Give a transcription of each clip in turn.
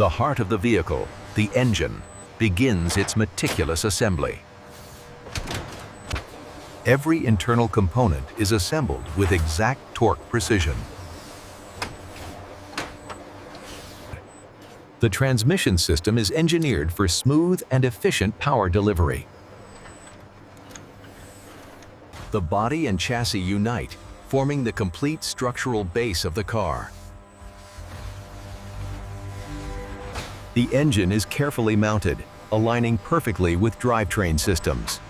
The heart of the vehicle, the engine, begins its meticulous assembly. Every internal component is assembled with exact torque precision. The transmission system is engineered for smooth and efficient power delivery. The body and chassis unite, forming the complete structural base of the car. The engine is carefully mounted, aligning perfectly with drivetrain systems.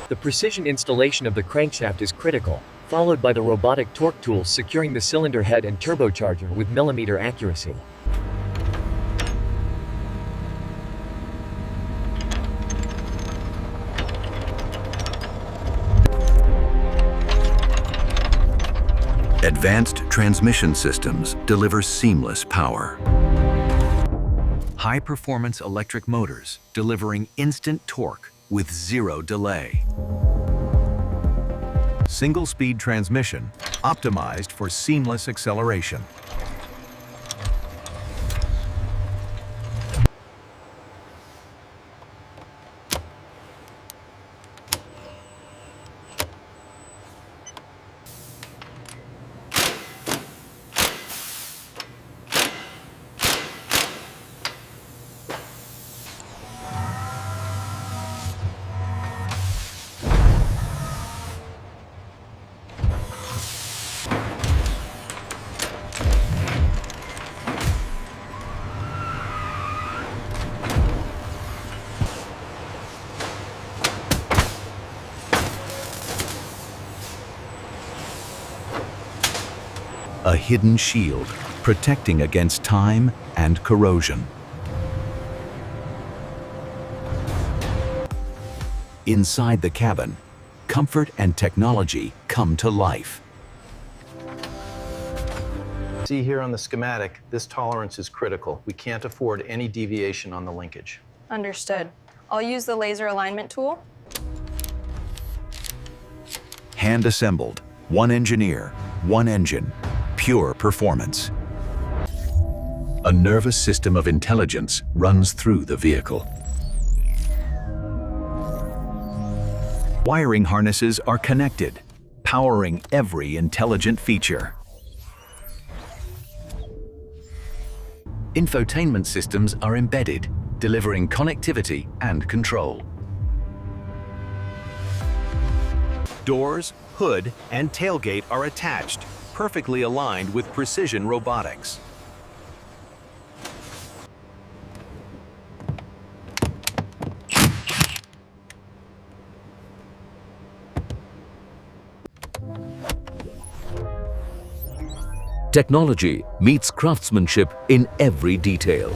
The precision installation of the crankshaft is critical, followed by the robotic torque tools securing the cylinder head and turbocharger with millimeter accuracy. Advanced transmission systems deliver seamless power. High-performance electric motors delivering instant torque with zero delay. Single-speed transmission optimized for seamless acceleration. A hidden shield protecting against time and corrosion. Inside the cabin, comfort and technology come to life. See here on the schematic, this tolerance is critical. We can't afford any deviation on the linkage. Understood. I'll use the laser alignment tool. Hand assembled, one engineer, one engine, pure performance. A nervous system of intelligence runs through the vehicle. Wiring harnesses are connected, powering every intelligent feature. Infotainment systems are embedded, delivering connectivity and control. Doors, hood, and tailgate are attached, perfectly aligned with precision robotics. Technology meets craftsmanship in every detail.